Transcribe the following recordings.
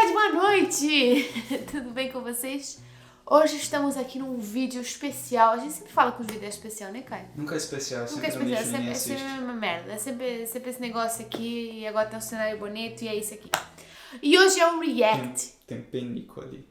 tarde, boa noite! Tudo bem com vocês? Hoje estamos aqui num vídeo especial. A gente sempre fala que os vídeos é especial, né, Caio? Nunca é especial, Nunca é sempre especial, ninguém é assiste. sempre uma merda. É sempre esse negócio aqui e agora tem um cenário bonito e é isso aqui. E hoje é um react. Tem penico ali.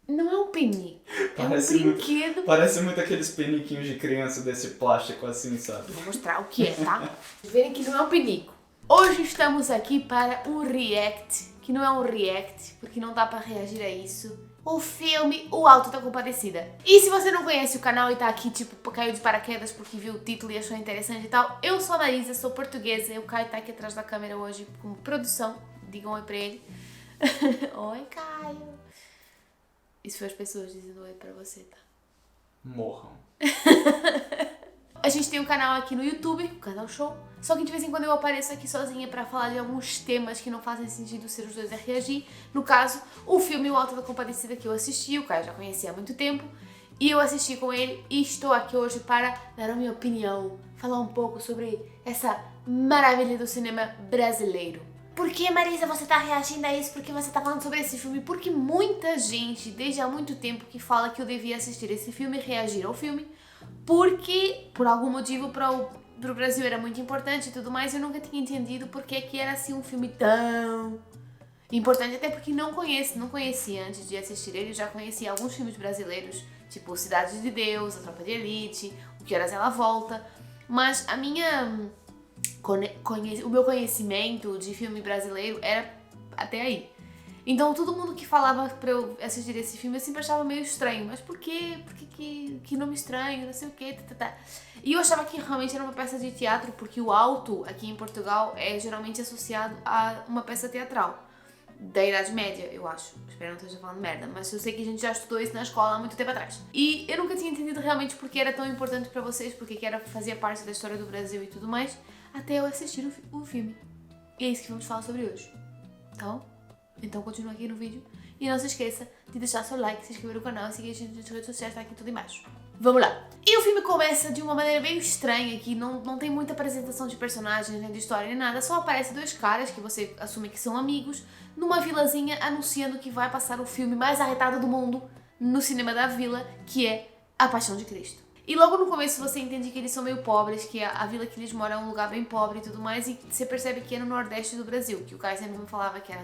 Não é um penico, é um Parece muito- brinquedo. Parece muito aqueles peniquinhos de criança desse plástico assim, sabe? Vou mostrar o que é, tá? Vocês verem que não é um penico. Hoje estamos aqui para um react, que não é um react, porque não dá para reagir a isso. O filme O Alto da Compadecida. E se você não conhece o canal e tá aqui, tipo, caiu de paraquedas porque viu o título e achou interessante e tal, eu sou a Marisa, sou portuguesa, e o Caio tá aqui atrás da câmera hoje como produção. Digam oi pra ele. Oi, Caio. Isso foi as pessoas dizendo oi pra você, tá? Morram. A gente tem um canal aqui no YouTube, o Canal Show. Só que de vez em quando eu apareço aqui sozinha pra falar de alguns temas que não fazem sentido ser os dois a reagir. No caso, o filme O Alto da Compadecida que eu assisti, o Caio já conhecia há muito tempo. E eu assisti com ele e estou aqui hoje para dar a minha opinião, falar um pouco sobre essa maravilha do cinema brasileiro. Por que, Marisa, você tá reagindo a isso? Por que você tá falando sobre esse filme? Porque muita gente, desde há muito tempo, que fala que eu devia assistir esse filme e reagir ao filme, porque, por algum motivo, pro Brasil era muito importante e tudo mais, eu nunca tinha entendido por que era assim um filme tão importante, até porque não conhecia antes de assistir ele, já conhecia alguns filmes brasileiros, tipo Cidade de Deus, A Tropa de Elite, O Que Horas Ela Volta, mas o meu conhecimento de filme brasileiro era até aí. Então todo mundo que falava pra eu assistir esse filme eu sempre achava meio estranho. Mas por quê? Por que nome estranho? Não sei o quê. E eu achava que realmente era uma peça de teatro, porque o alto aqui em Portugal é geralmente associado a uma peça teatral. Da Idade Média, eu acho. Espero não esteja falando merda, mas eu sei que a gente já estudou isso na escola há muito tempo atrás. E eu nunca tinha entendido realmente porque era tão importante pra vocês, porque fazia parte da história do Brasil e tudo mais, até eu assistir o filme. E é isso que vamos falar sobre hoje. Tá bom? Então continua aqui no vídeo. E não se esqueça de deixar seu like, se inscrever no canal e seguir a gente nas redes sociais, tá aqui tudo embaixo. Vamos lá! E o filme começa de uma maneira meio estranha aqui, não tem muita apresentação de personagens, nem de história, nem nada. Só aparecem dois caras, que você assume que são amigos, numa vilazinha anunciando que vai passar o filme mais arretado do mundo no cinema da vila, que é A Paixão de Cristo. E logo no começo você entende que eles são meio pobres, que a vila que eles moram é um lugar bem pobre e tudo mais, e você percebe que é no Nordeste do Brasil, que o Caio sempre me falava que era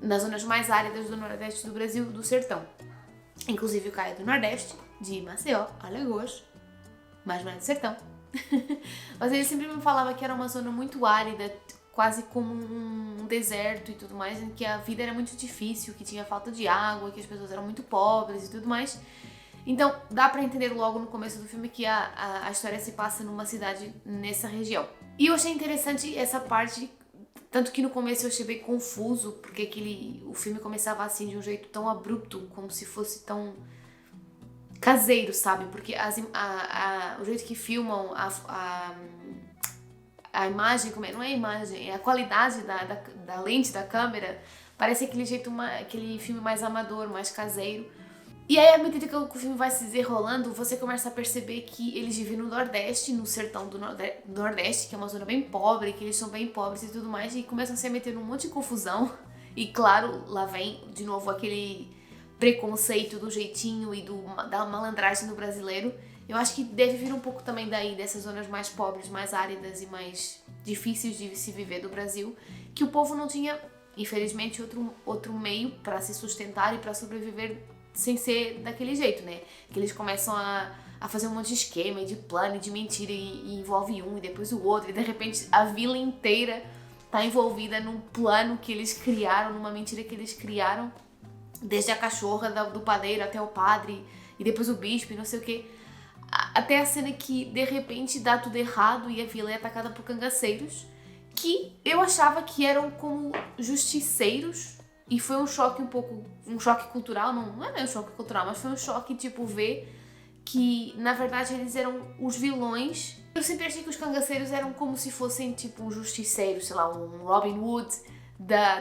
nas zonas mais áridas do Nordeste do Brasil, do sertão. Inclusive o Caio é do Nordeste, de Maceió, Alagoas, mas não é do sertão. Mas ele sempre me falava que era uma zona muito árida, quase como um deserto e tudo mais, em que a vida era muito difícil, que tinha falta de água, que as pessoas eram muito pobres e tudo mais. Então, dá pra entender logo no começo do filme que a história se passa numa cidade nessa região. E eu achei interessante essa parte, tanto que no começo eu achei bem confuso, porque o filme começava assim de um jeito tão abrupto, como se fosse tão caseiro, sabe? Porque o jeito que filmam a imagem, não é a imagem, é a qualidade da lente da câmera, parece aquele filme mais amador, mais caseiro. E aí, à medida que o filme vai se desenrolando, você começa a perceber que eles vivem no Nordeste, no sertão do Nordeste, que é uma zona bem pobre, que eles são bem pobres e tudo mais, e começam a se meter num monte de confusão. E claro, lá vem de novo aquele preconceito do jeitinho e da malandragem do brasileiro. Eu acho que deve vir um pouco também daí, dessas zonas mais pobres, mais áridas e mais difíceis de se viver do Brasil, que o povo não tinha, infelizmente, outro meio para se sustentar e para sobreviver sem ser daquele jeito, né? Que eles começam a fazer um monte de esquema e de plano e de mentira e envolve um e depois o outro e de repente a vila inteira tá envolvida num plano que eles criaram, numa mentira que eles criaram, desde a cachorra do padeiro até o padre e depois o bispo e não sei o que, até a cena que de repente dá tudo errado e a vila é atacada por cangaceiros que eu achava que eram como justiceiros. E foi um choque um choque cultural, não é meio choque cultural, mas foi um choque, tipo, ver que, na verdade, eles eram os vilões. Eu sempre achei que os cangaceiros eram como se fossem, tipo, um justiceiro, sei lá, um Robin Hood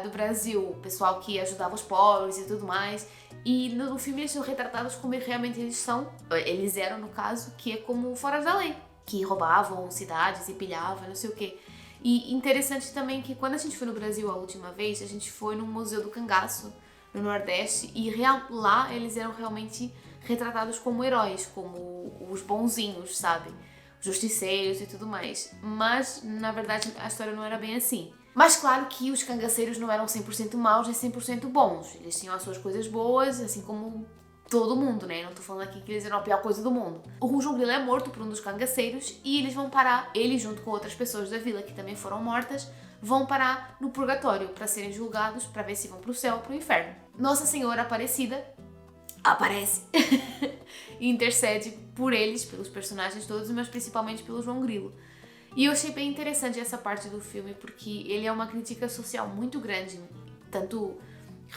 do Brasil, o pessoal que ajudava os pobres e tudo mais. E no filme eles são retratados como realmente eles eram, no caso, que é como fora da lei, que roubavam cidades e pilhavam, não sei o quê. E interessante também que quando a gente foi no Brasil a última vez, a gente foi no Museu do Cangaço, no Nordeste, e lá eles eram realmente retratados como heróis, como os bonzinhos, sabe? Justiceiros e tudo mais. Mas, na verdade, a história não era bem assim. Mas claro que os cangaceiros não eram 100% maus nem 100% bons. Eles tinham as suas coisas boas, assim como todo mundo, né? Não tô falando aqui que eles eram a pior coisa do mundo. O João Grilo é morto por um dos cangaceiros e eles vão parar, ele junto com outras pessoas da vila que também foram mortas, vão parar no purgatório para serem julgados, para ver se vão pro céu ou pro inferno. Nossa Senhora Aparecida aparece e intercede por eles, pelos personagens todos, mas principalmente pelo João Grilo. E eu achei bem interessante essa parte do filme porque ele é uma crítica social muito grande, tanto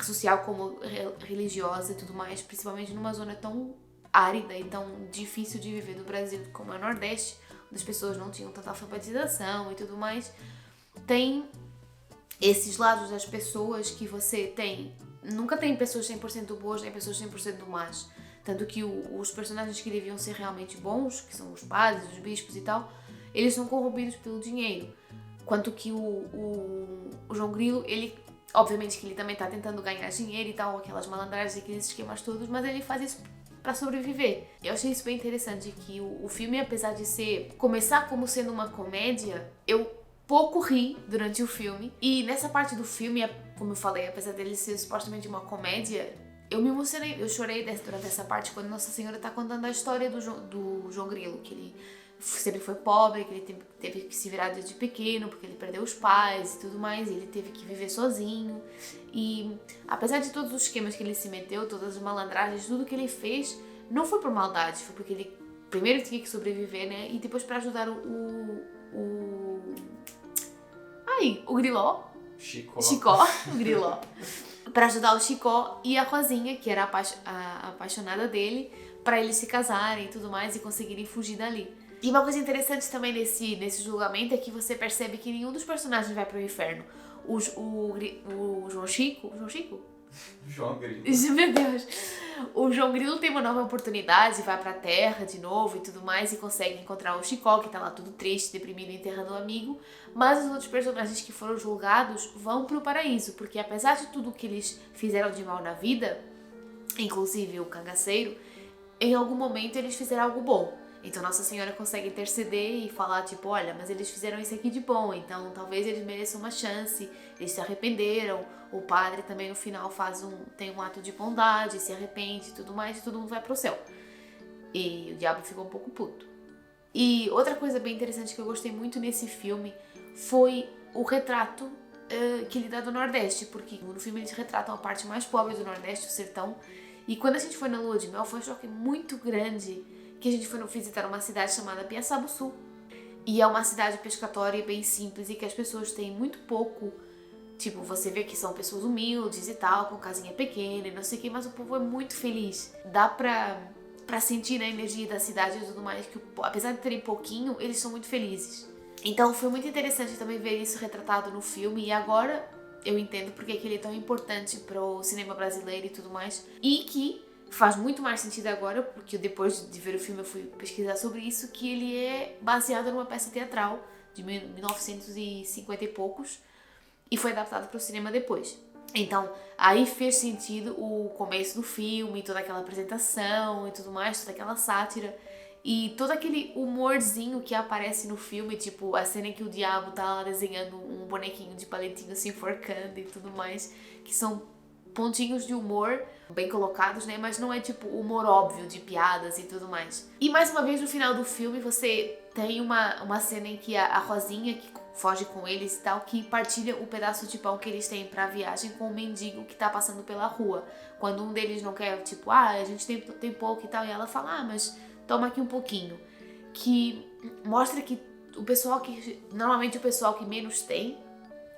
social como religiosa e tudo mais, principalmente numa zona tão árida e tão difícil de viver do Brasil como é o Nordeste, onde as pessoas não tinham tanta alfabetização e tudo mais. Tem esses lados das pessoas que você tem. Nunca tem pessoas 100% boas nem pessoas 100% más. Tanto que os personagens que deviam ser realmente bons, que são os padres, os bispos e tal, eles são corrompidos pelo dinheiro. Quanto que o João Grilo, ele, obviamente que ele também tá tentando ganhar dinheiro e tal, aquelas malandragens e aqueles esquemas todos, mas ele faz isso pra sobreviver. Eu achei isso bem interessante, que o filme, apesar de começar como sendo uma comédia, eu pouco ri durante o filme. E nessa parte do filme, como eu falei, apesar dele ser supostamente uma comédia, eu me emocionei, eu chorei durante essa parte quando Nossa Senhora tá contando a história do João Grilo, que ele sempre foi pobre, que ele teve que se virar desde pequeno, porque ele perdeu os pais e tudo mais, e ele teve que viver sozinho. E apesar de todos os esquemas que ele se meteu, todas as malandragens, tudo que ele fez, não foi por maldade, foi porque ele primeiro tinha que sobreviver, né? E depois para ajudar o Griló. Chicó, o Griló. Pra ajudar o Chicó e a Rosinha, que era a apaixonada dele, pra eles se casarem e tudo mais e conseguirem fugir dali. E uma coisa interessante também nesse julgamento é que você percebe que nenhum dos personagens vai pro inferno. O João Chico? João Grilo. Meu Deus. O João Grilo tem uma nova oportunidade, vai pra terra de novo e tudo mais e consegue encontrar o Chicó, que tá lá tudo triste, deprimido, enterrando o amigo. Mas os outros personagens que foram julgados vão pro paraíso, porque apesar de tudo que eles fizeram de mal na vida, inclusive o cangaceiro, em algum momento eles fizeram algo bom. Então Nossa Senhora consegue interceder e falar tipo, olha, mas eles fizeram isso aqui de bom, então talvez eles mereçam uma chance, eles se arrependeram, o padre também no final tem um ato de bondade, se arrepende e tudo mais, e todo mundo vai pro céu. E o diabo ficou um pouco puto. E outra coisa bem interessante que eu gostei muito nesse filme foi o retrato que ele dá do Nordeste, porque no filme eles retratam a parte mais pobre do Nordeste, o sertão, e quando a gente foi na lua de mel foi um choque muito grande que a gente foi visitar uma cidade chamada Piaçabuçu. E é uma cidade pescatória bem simples e que as pessoas têm muito pouco. Tipo, você vê que são pessoas humildes e tal, com casinha pequena e não sei o que, mas o povo é muito feliz. Dá pra sentir a energia da cidade e tudo mais, que apesar de terem pouquinho, eles são muito felizes. Então foi muito interessante também ver isso retratado no filme e agora eu entendo porque que ele é tão importante pro cinema brasileiro e tudo mais. E que faz muito mais sentido agora, porque depois de ver o filme eu fui pesquisar sobre isso, que ele é baseado numa peça teatral de 1950 e poucos e foi adaptado para o cinema depois. Então, aí fez sentido o começo do filme, toda aquela apresentação e tudo mais, toda aquela sátira e todo aquele humorzinho que aparece no filme, tipo a cena em que o diabo tá lá desenhando um bonequinho de palitinho se enforcando e tudo mais, que são pontinhos de humor bem colocados, né? Mas não é tipo humor óbvio de piadas e tudo mais. E mais uma vez no final do filme você tem uma cena em que a Rosinha, que foge com eles e tal, que partilha o pedaço de pão que eles têm pra viagem com o mendigo que tá passando pela rua. Quando um deles não quer, tipo, a gente tem pouco e tal, e ela fala, mas toma aqui um pouquinho. Que mostra que normalmente o pessoal que menos tem,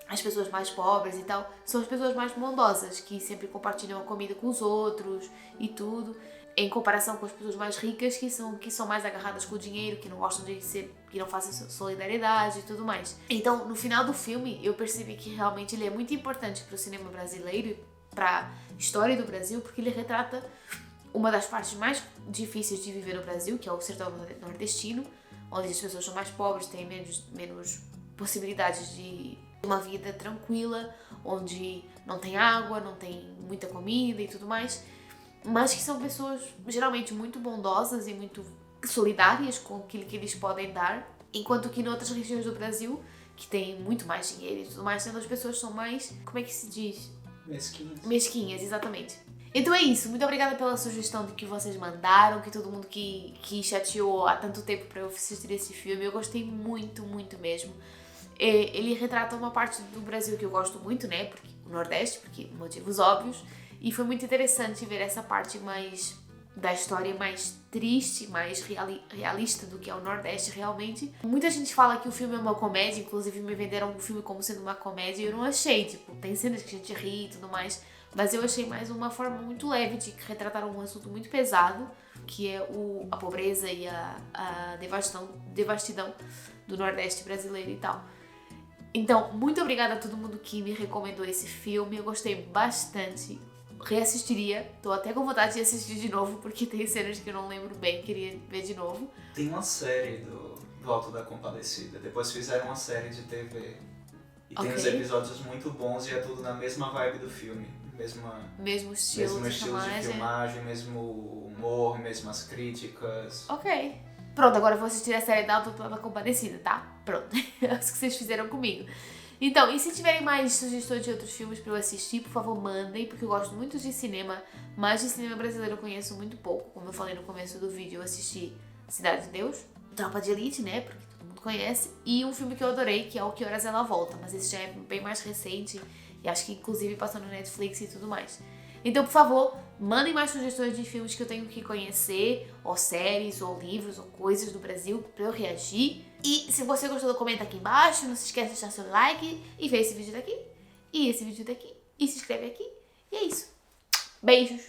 as pessoas mais pobres e tal, são as pessoas mais bondosas, que sempre compartilham a comida com os outros e tudo, em comparação com as pessoas mais ricas, que são mais agarradas com o dinheiro, que não gostam de ser, que não fazem solidariedade e tudo mais. Então, no final do filme, eu percebi que realmente ele é muito importante para o cinema brasileiro e para a história do Brasil, porque ele retrata uma das partes mais difíceis de viver no Brasil, que é o sertão nordestino, onde as pessoas são mais pobres, têm menos possibilidades de uma vida tranquila, onde não tem água, não tem muita comida e tudo mais, mas que são pessoas geralmente muito bondosas e muito solidárias com aquilo que eles podem dar, enquanto que em outras regiões do Brasil, que têm muito mais dinheiro e tudo mais, as pessoas são mais, como é que se diz? Mesquinhas. Mesquinhas, exatamente. Então é isso, muito obrigada pela sugestão que vocês mandaram, que todo mundo que chateou há tanto tempo para eu assistir esse filme, eu gostei muito, muito mesmo. Ele retrata uma parte do Brasil que eu gosto muito, né, porque o Nordeste, porque motivos óbvios, e foi muito interessante ver essa parte mais da história mais triste, mais realista do que é o Nordeste realmente. Muita gente fala que o filme é uma comédia, inclusive me venderam o filme como sendo uma comédia e eu não achei, tipo, tem cenas que a gente ri e tudo mais, mas eu achei mais uma forma muito leve de retratar um assunto muito pesado, que é a pobreza e a devastidão do Nordeste brasileiro e tal. Então, muito obrigada a todo mundo que me recomendou esse filme, eu gostei bastante. Reassistiria, tô até com vontade de assistir de novo, porque tem cenas que eu não lembro bem, queria ver de novo. Tem uma série do Alto da Compadecida, depois fizeram uma série de TV. E tem uns episódios muito bons e é tudo na mesma vibe do filme. Mesmo estilo de filmagem, mesmo humor, mesmas críticas. Ok. Pronto, agora eu vou assistir a série da Alto da Compadecida, tá? Pronto. É isso que vocês fizeram comigo. Então, e se tiverem mais sugestões de outros filmes pra eu assistir, por favor, mandem, porque eu gosto muito de cinema, mas de cinema brasileiro eu conheço muito pouco. Como eu falei no começo do vídeo, eu assisti Cidade de Deus, Tropa de Elite, né, porque todo mundo conhece, e um filme que eu adorei, que é O Que Horas Ela Volta, mas esse já é bem mais recente, e acho que inclusive passou no Netflix e tudo mais. Então, por favor, mandem mais sugestões de filmes que eu tenho que conhecer, ou séries, ou livros, ou coisas do Brasil, pra eu reagir. E se você gostou, comenta aqui embaixo, não se esqueça de deixar seu like, e ver esse vídeo daqui, e esse vídeo daqui, e se inscreve aqui. E é isso. Beijos!